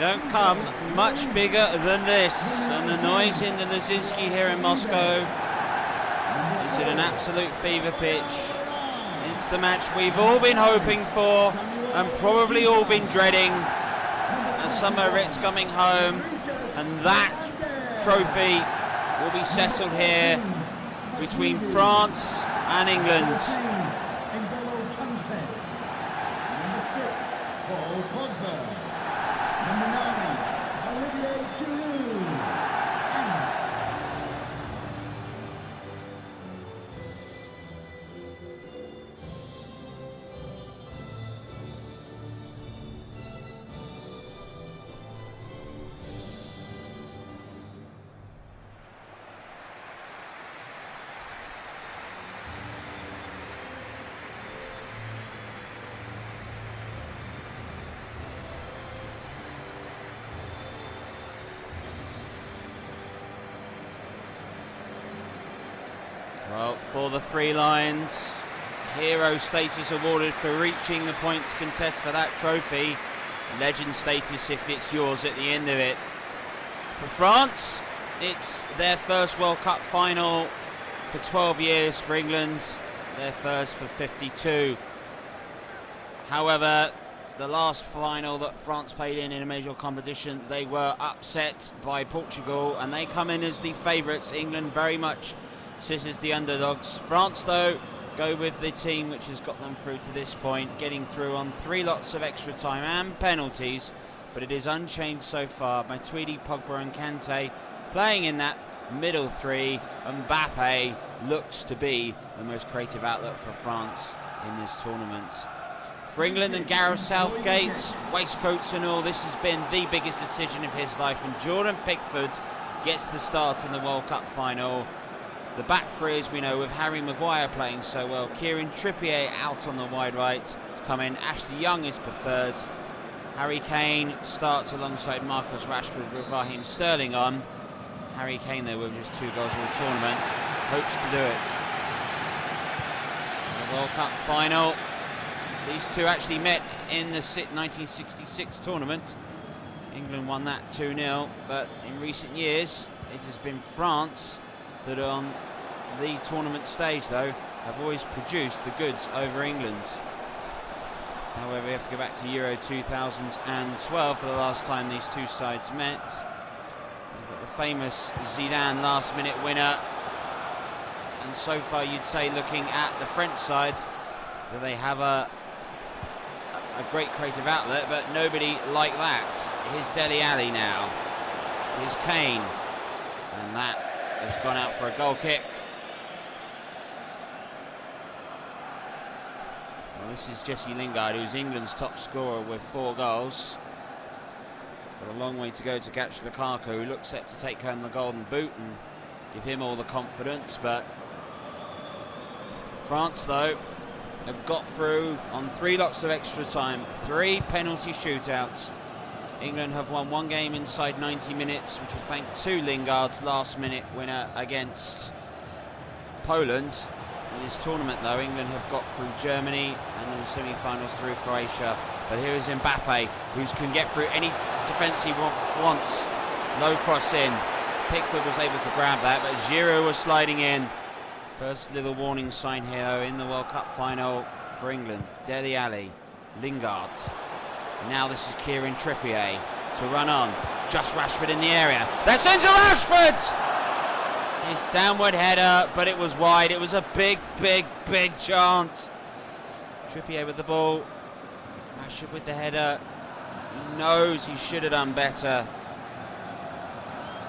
don't come much bigger than this, and the noise in the Luzinski here in Moscow is at an absolute fever pitch. It's the match we've all been hoping for and probably all been dreading, as Summer-Ritz coming home, and that trophy will be settled here between France and England. Well, for the Three Lions, hero status awarded for reaching the point to contest for that trophy. Legend status if it's yours at the end of it. For France, it's their first World Cup final for 12 years. For England, their first for 52. However, the last final that France played in a major competition, they were upset by Portugal, and they come in as the favourites. England very much sit as the underdogs. France, though, go with the team which has got them through to this point, getting through on 3 lots of extra time and penalties, but it is unchanged so far. Matuidi, Pogba and Kante playing in that middle three. Mbappe looks to be the most creative outlet for France in this tournament. For England and Gareth Southgate, waistcoats and all, this has been the biggest decision of his life, and Jordan Pickford gets the start in the World Cup final. The back three, as we know, with Harry Maguire playing so well. Kieran Trippier out on the wide right to come in. Ashley Young is preferred. Harry Kane starts alongside Marcus Rashford with Raheem Sterling on. Harry Kane, though, with just 2 goals in the tournament, hopes to do it. The World Cup final. These two actually met in the 1966 tournament. England won that 2-0, but in recent years, it has been France that on the tournament stage, though, have always produced the goods over England. However, we have to go back to Euro 2012 for the last time these two sides met. We've got the famous Zidane last-minute winner, and so far you'd say, looking at the French side, that they have a great creative outlet, but nobody like that. Here's Dele Alli now. Here's Kane, and that has gone out for a goal kick. Well, this is Jesse Lingard, who's England's top scorer with 4 goals. Got a long way to go to catch Lukaku, who looks set to take home the golden boot and give him all the confidence. But France, though, have got through on 3 lots of extra time, 3 penalty shootouts. England have won 1 game inside 90 minutes, which is thanks to Lingard's last-minute winner against Poland. In this tournament, though, England have got through Germany and in the semi-finals through Croatia. But here is Mbappe, who can get through any defence he wants. Low cross in. Pickford was able to grab that, but Giroud was sliding in. First little warning sign here, though, in the World Cup final for England. Dele Alli, Lingard. Now this is Kieran Trippier to run on. Just Rashford in the area. That's into Rashford! His downward header, but it was wide. It was a big, big, big chance. Trippier with the ball. Rashford with the header. He knows he should have done better.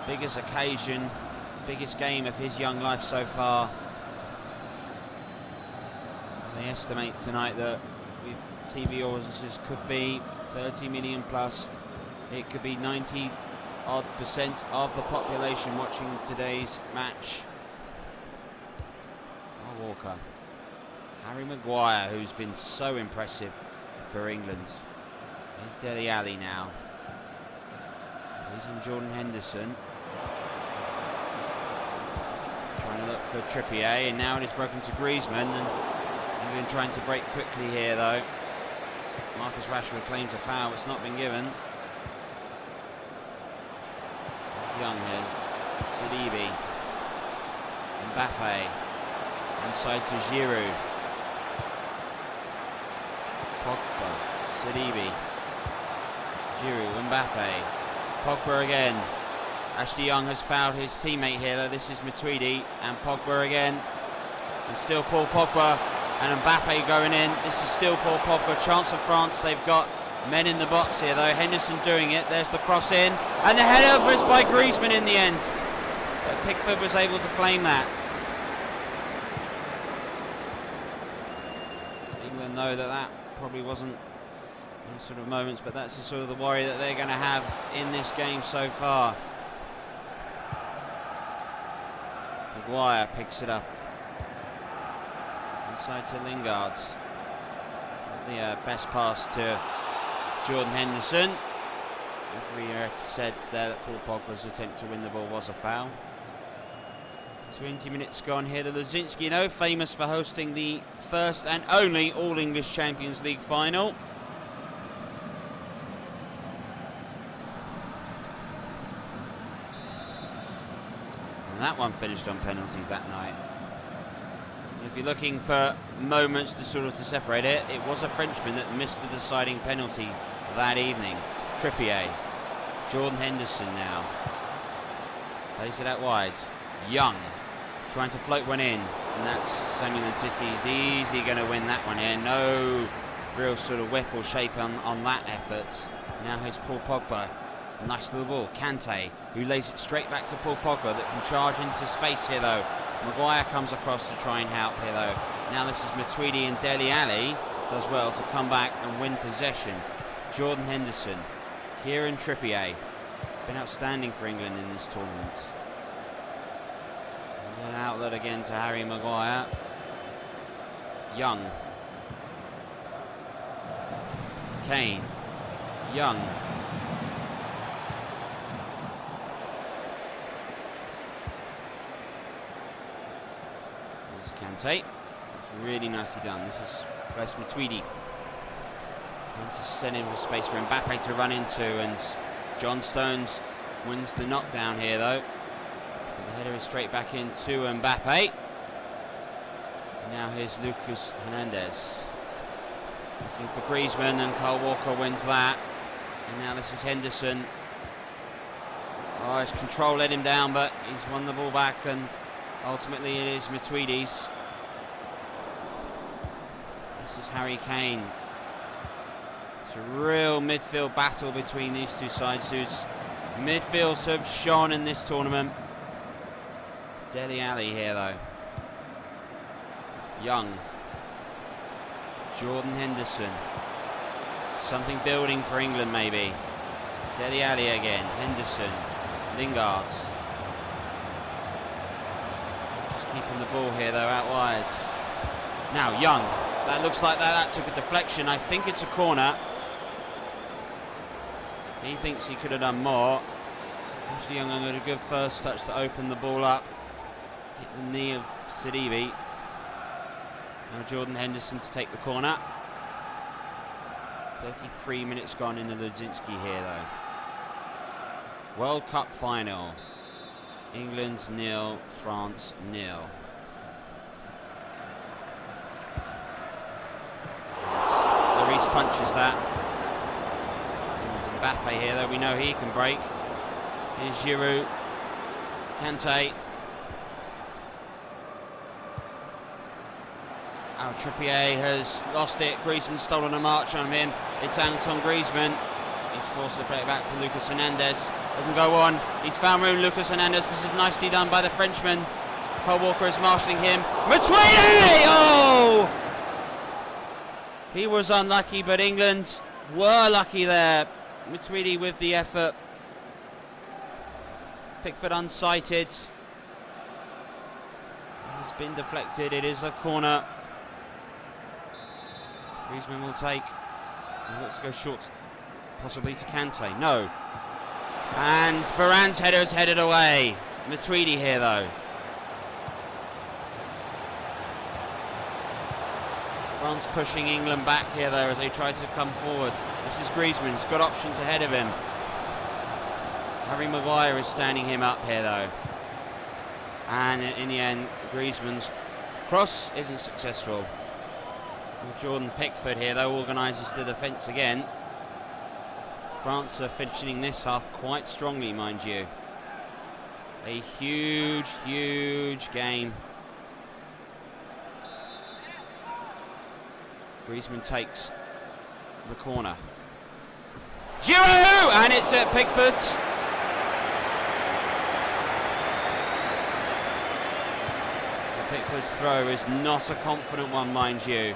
Biggest occasion, biggest game of his young life so far. They estimate tonight that TV audiences could be 30 million plus. It could be 90% of the population watching today's match. Oh, Walker. Harry Maguire, who's been so impressive for England. Here's Dele Alli now. Here's in Jordan Henderson. Trying to look for Trippier, and now it is broken to Griezmann, and England trying to break quickly here, though. Marcus Rashford claims a foul, it's not been given. Young here. Sidibe. Mbappe. Inside to Giroud. Pogba. Sidibe. Giroud. Mbappe. Pogba again. Ashley Young has fouled his teammate here, though. This is Matuidi and Pogba again. And still Paul Pogba and Mbappe going in. This is still Paul Pogba. Chance for France. They've got men in the box here, though. Henderson doing it. There's the cross in. And the header was by Griezmann in the end. But Pickford was able to claim that. England know that probably wasn't those sort of moments, but that's the sort of the worry that they're going to have in this game so far. Maguire picks it up. Inside to Lingard. The best pass to Jordan Henderson. Referee said there that Paul Pogba's attempt to win the ball was a foul. 20 minutes gone here. The Luzinski, famous for hosting the first and only All-English Champions League final. And that one finished on penalties that night. If you're looking for moments to separate it, it was a Frenchman that missed the deciding penalty that evening. Trippier. Jordan Henderson now. Plays it out wide. Young. Trying to float one in. And that's Samuel Umtiti's easily going to win that one here. No real sort of whip or shape on that effort. Now here's Paul Pogba. Nice little ball. Kante, who lays it straight back to Paul Pogba, that can charge into space here though. Maguire comes across to try and help here though. Now this is Matuidi, and Dele Alli does well to come back and win possession. Jordan Henderson. Kieran Trippier. Been outstanding for England in this tournament. And an outlet again to Harry Maguire. Young. Kane. Young. Kante. It's really nicely done. This is Wes Matuidi. Trying to send in space for Mbappe to run into, and John Stones wins the knockdown here though. But the header is straight back into Mbappe. Now here's Lucas Hernandez. Looking for Griezmann, and Kyle Walker wins that. And now this is Henderson. Oh, his control let him down, but he's won the ball back, and ultimately it is Matuidi's. This is Harry Kane. It's a real midfield battle between these two sides, whose midfields have shone in this tournament. Dele Alli here though. Young. Jordan Henderson. Something building for England maybe. Dele Alli again. Henderson. Lingard. Keeping the ball here though, out wide. Now Young, that looks like that took a deflection. I think it's a corner. He thinks he could have done more. Ashley Young got a good first touch to open the ball up. Hit the knee of Sidibe. Now Jordan Henderson to take the corner. 33 minutes gone in the Luzinski here though. World Cup final. England 0, France 0. Lloris punches that. And Mbappe here, though we know he can break. Here's Giroud. Kante. Trippier has lost it. Griezmann stolen a march on him. It's Antoine Griezmann. He's forced to play it back to Lucas Hernandez. Doesn't go on. He's found room. Lucas Hernandez. This is nicely done by the Frenchman. Kyle Walker is marshalling him. Matuidi! Oh! He was unlucky, but England were lucky there. Matuidi with the effort. Pickford unsighted. It's been deflected. It is a corner. Griezmann will take. He looks to go short. Possibly to Kante. No. And Varane's header is headed away. Matuidi here though. France pushing England back here though as they try to come forward. This is Griezmann. He's got options ahead of him. Harry Maguire is standing him up here though. And in the end, Griezmann's cross isn't successful. Jordan Pickford here though organises the defence again. France are finishing this half quite strongly, mind you. A huge, huge game. Griezmann takes the corner. Giroud! And it's at Pickford's. Pickford's throw is not a confident one, mind you.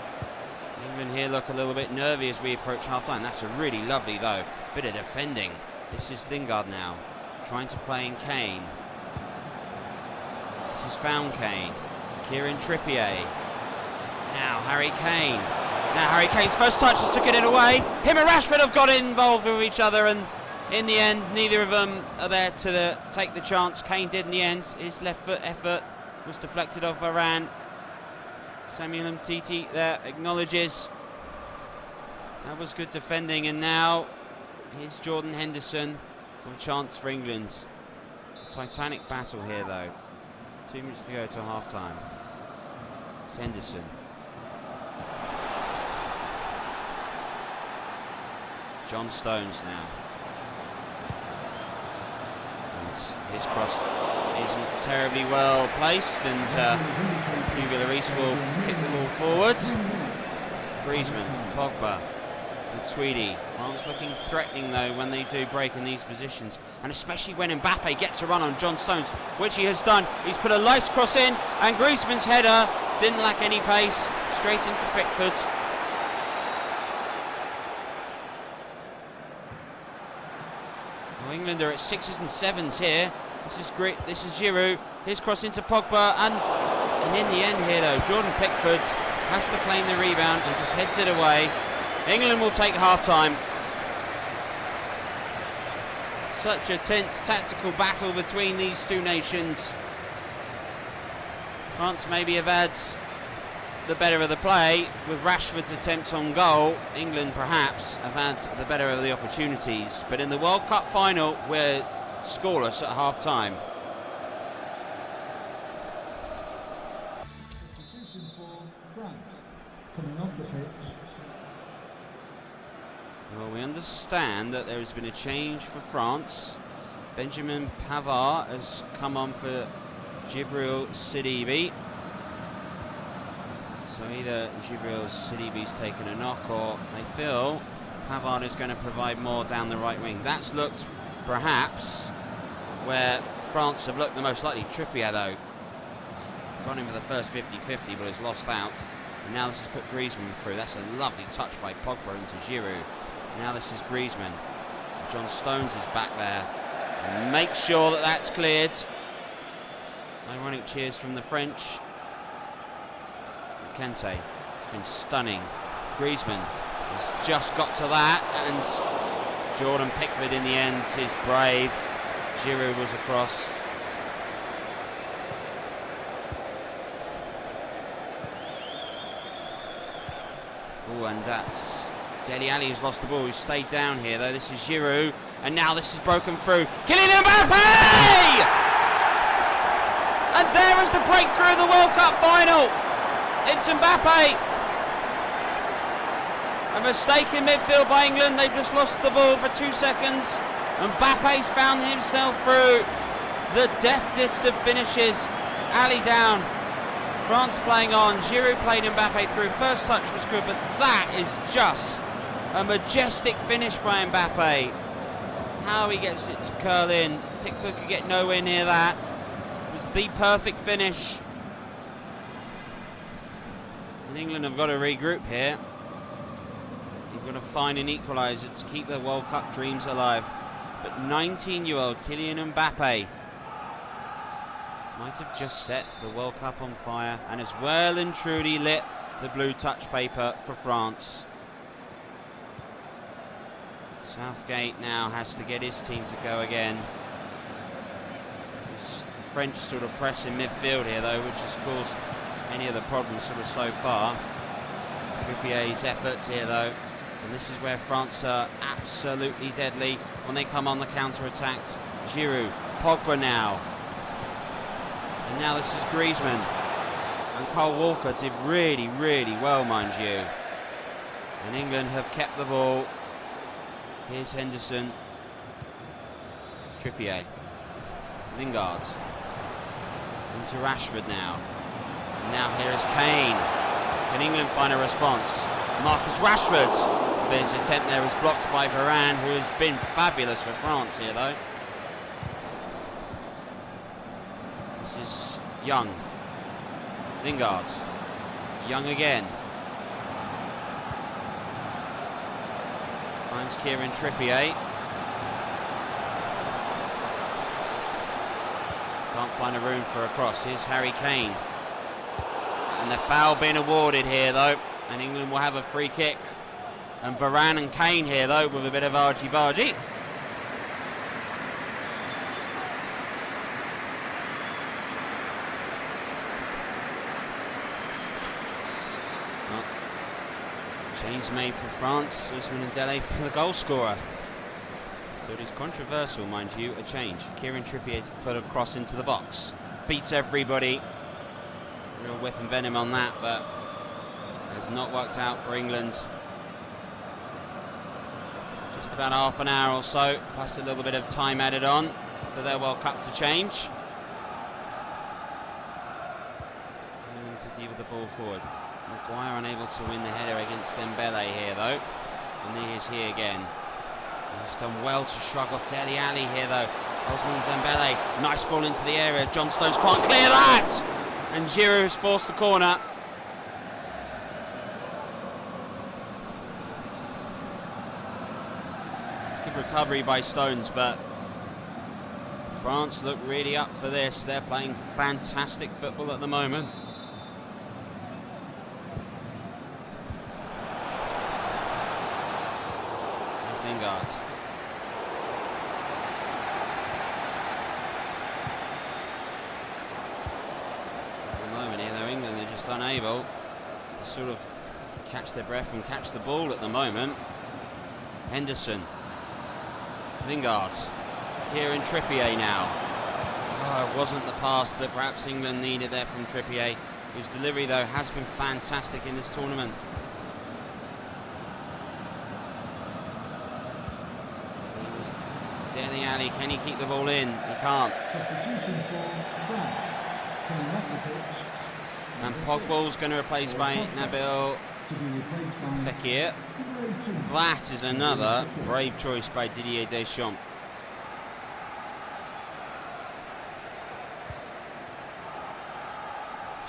England here look a little bit nervy as we approach half-time. That's a really lovely, though, bit of defending. This is Lingard now, trying to play in Kane. This is found Kane. Kieran Trippier. Now Harry Kane. Now Harry Kane's first touch is to get it away. Him and Rashford have got involved with each other, and in the end, neither of them are there to take the chance. Kane did in the end. His left foot effort was deflected off Varane. Samuel Umtiti there acknowledges that was good defending, and now here's Jordan Henderson with a chance for England. Titanic battle here though. 2 minutes to go till half time. It's Henderson. John Stones now. And his cross isn't terribly well placed, and Hugo Lloris will kick the ball forward. Griezmann, Pogba, and Tweedy. France looking threatening though when they do break in these positions, and especially when Mbappe gets a run on John Stones, which he has done. He's put a nice cross in, and Griezmann's header didn't lack any pace, straight into Pickford. Well, England are at 6s and 7s here. This is great. This is Giroud. His cross into Pogba, and in the end here though, Jordan Pickford has to claim the rebound and just heads it away. England will take half-time. Such a tense tactical battle between these two nations. France maybe have had the better of the play with Rashford's attempt on goal. England perhaps have had the better of the opportunities. But in the World Cup final, we're scoreless at half-time. Substitution for France coming off the pitch. Well, we understand that there has been a change for France. Benjamin Pavard has come on for Djibril Sidibe. So either Djibril Sidibe's taken a knock, or they feel Pavard is going to provide more down the right wing. That's looked perhaps where France have looked the most likely. Trippier though, gone in for the first 50-50 but has lost out. And now this has put Griezmann through. That's a lovely touch by Pogba into Giroud. Now this is Griezmann. John Stones is back there. And make sure that that's cleared. Ironic cheers from the French. Kante has been stunning. Griezmann has just got to that, and Jordan Pickford in the end is brave. Giroud was across. Oh, and that's Dele Alli who's lost the ball, who stayed down here though. This is Giroud, and now this is broken through. Kylian Mbappe! And there is the breakthrough of the World Cup final. It's Mbappe. A mistake in midfield by England. They've just lost the ball for 2 seconds. Mbappe's found himself through. The deftest of finishes. Ali down. France playing on. Giroud played Mbappe through. First touch was good, but that is just a majestic finish by Mbappe. How he gets it to curl in. Pickford could get nowhere near that. It was the perfect finish. And England have got to regroup here. They've got to find an equaliser to keep their World Cup dreams alive. But 19-year-old Kylian Mbappe might have just set the World Cup on fire and has well and truly lit the blue touch paper for France. Southgate now has to get his team to go again. The French sort of press in midfield here though, which has caused any of the problems sort of so far. Trippier's efforts here though, and this is where France are absolutely deadly when they come on the counter-attack. Giroud, Pogba now. And now this is Griezmann. And Cole Walker did really, really well, mind you. And England have kept the ball. Here's Henderson. Trippier. Lingard. Into Rashford now. And now here is Kane. Can England find a response? Marcus Rashford. His attempt there was blocked by Varane, who has been fabulous for France here though. This is Young. Lingard. Young again. Finds Kieran Trippier. Can't find a room for a cross. Here's Harry Kane. And the foul being awarded here though. And England will have a free kick. And Varane and Kane here though with a bit of argy-bargy. Well, change made for France. Ousmane Dembélé for the goal scorer. So it is controversial, mind you, a change. Kieran Trippier to put a cross into the box. Beats everybody. Real weapon venom on that, but it has not worked out for England. Just about half an hour or so, plus a little bit of time added on for their World Cup to change. And City with the ball forward. Maguire unable to win the header against Dembélé here though. And he is here again. He's done well to shrug off Dele Alli here though. Ousmane Dembélé, nice ball into the area. John Stones can't clear that! And Giroud has forced the corner. Good recovery by Stones, but France look really up for this. They're playing fantastic football at the moment. There's Lingard. Unable to sort of catch their breath and catch the ball at the moment. Henderson, Lingard, Kieran Trippier now. Oh, it wasn't the pass that perhaps England needed there from Trippier, whose delivery though has been fantastic in this tournament. It was Dele Alli. Can he keep the ball in? He can't. Substitution for France. Coming off the pitch. And Pogba's going to replace by Nabil Fekir. That is another brave choice by Didier Deschamps.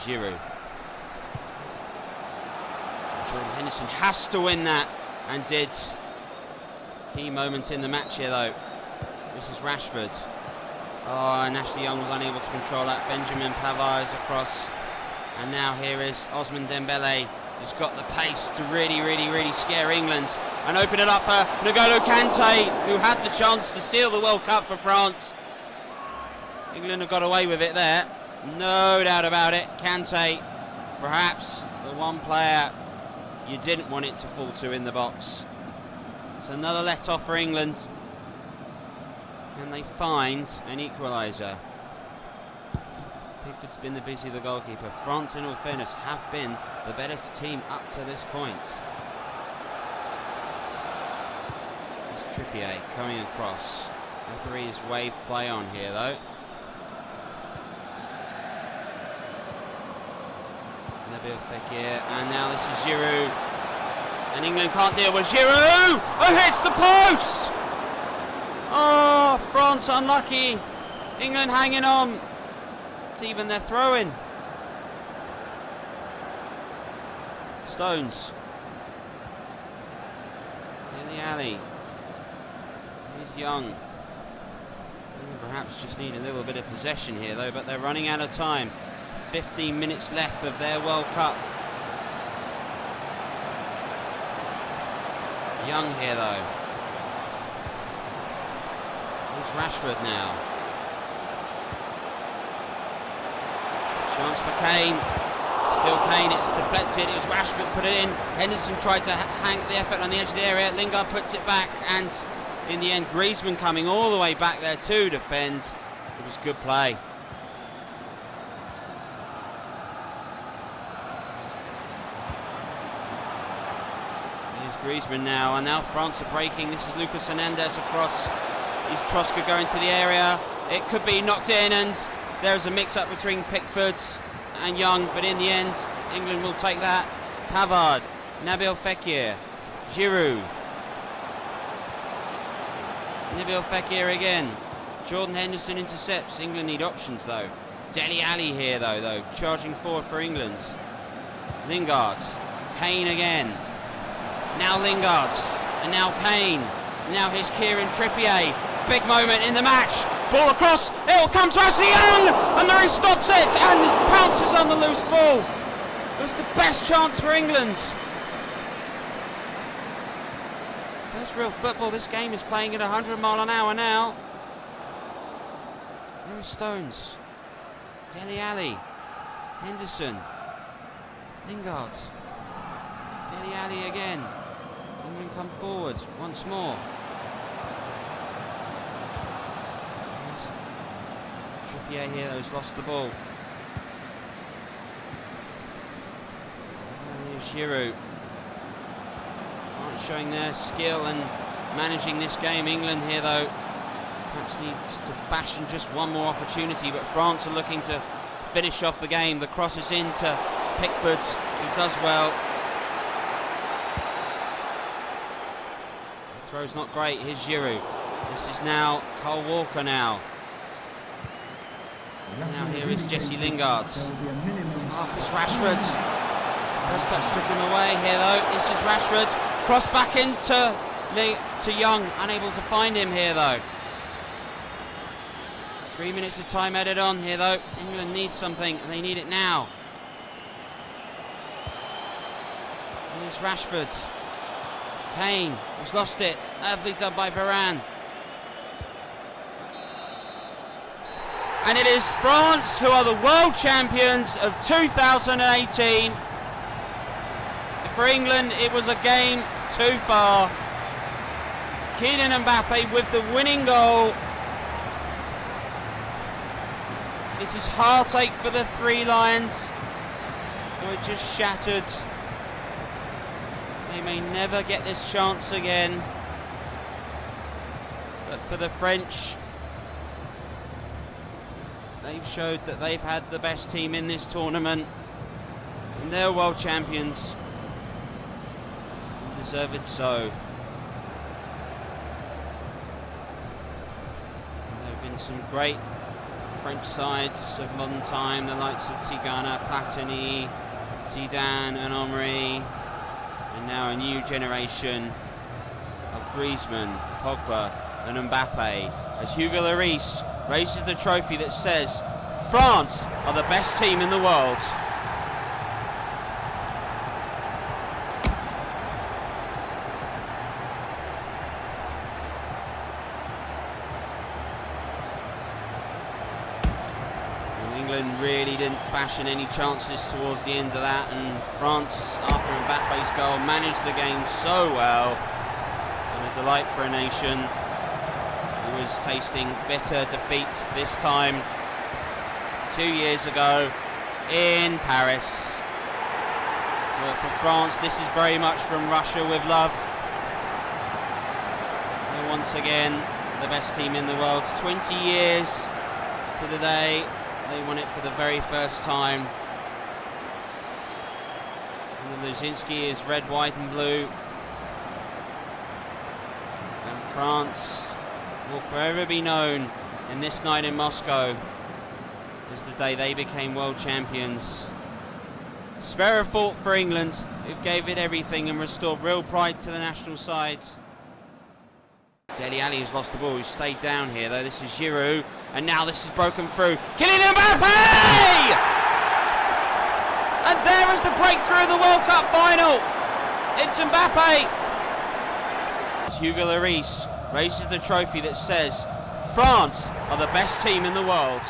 Giroud. Jordan Henderson has to win that, and did. Key moment in the match here though. This is Rashford. Oh, and Ashley Young was unable to control that. Benjamin Pavard is across. And now here is Ousmane Dembélé, who's got the pace to really scare England and open it up for N'Golo Kante, who had the chance to seal the World Cup for France. England have got away with it there, no doubt about it. Kante, perhaps the one player you didn't want it to fall to in the box. It's another let-off for England. Can they find an equaliser? Pickford's been the busy the goalkeeper. France, in all fairness, have been the better team up to this point. It's Trippier coming across. Referee's wave play on here though. Nabil Fekir, and now this is Giroud. And England can't deal with Giroud! Oh, hits the post! Oh, France unlucky. England hanging on. Even their throw-in. Stones. Dele Alli. Here's Young. Perhaps just need a little bit of possession here though, but they're running out of time. 15 minutes left of their World Cup. Young here though. Here's Rashford now. Chance for Kane. Still Kane, it's deflected. It was Rashford put it in. Henderson tried to hang the effort on the edge of the area. Lingard puts it back, and in the end. Griezmann coming all the way back there to defend. It was good play. Griezmann now, and now France are breaking. This is Lucas Hernandez across. Is Troska going to the area? It could be knocked in, and there's a mix-up between Pickford and Young, but in the end, England will take that. Pavard, Nabil Fekir, Giroud. Nabil Fekir again. Jordan Henderson intercepts. England need options though. Dele Alli here though, charging forward for England. Lingard, Kane again. Now Lingard, and now Kane. Now here's Kieran Trippier. Big moment in the match. Ball across, it'll come to Ashley Young, and there he stops it and pounces on the loose ball. It was the best chance for England. That's real football. This game is playing at 100 miles an hour now. There are Stones, Dele Alli, Henderson, Lingard, Dele Alli again. England come forward once more. Trippier here who's lost the ball. And here's Giroud. Aren't showing their skill and managing this game. England here though perhaps needs to fashion just one more opportunity, but France are looking to finish off the game. The cross is into Pickford, who does well. The throw's not great. Here's Giroud. This is now Cole Walker now. Now here is Jesse Lingard. Marcus Rashford. First touch took him away here though. This is Rashford. Cross back into Young. Unable to find him here though. 3 minutes of time added on here though. England needs something and they need it now. Here's Rashford. Kane has lost it. Lovely done by Varane. And it is France who are the world champions of 2018. For England, it was a game too far. Kylian Mbappe with the winning goal. It is heartache for the Three Lions, who are just shattered. They may never get this chance again. But for the French, they've showed that they've had the best team in this tournament, and they're world champions, and deserved so. And there have been some great French sides of modern time, the likes of Tigana, Platini, Zidane and Henry, and now a new generation of Griezmann, Pogba and Mbappe, as Hugo Lloris raises the trophy that says France are the best team in the world. And England really didn't fashion any chances towards the end of that, and France, after Mbappe's goal, managed the game so well, and a delight for a nation who was tasting bitter defeat this time 2 years ago in Paris. Well, for France, this is very much from Russia with love. And once again, the best team in the world. 20 years to the day they won it for the very first time. And the Luzinski is red, white and blue. And France will forever be known in this night in Moscow as the day they became world champions. Spare a thought for England, who gave it everything and restored real pride to the national sides. Dele Alli has lost the ball, who stayed down here though. This is Giroud, and now this is broken through. Kylian Mbappe! And there is the breakthrough of the World Cup final. It's Mbappe. Hugo Lloris raises the trophy that says France are the best team in the world.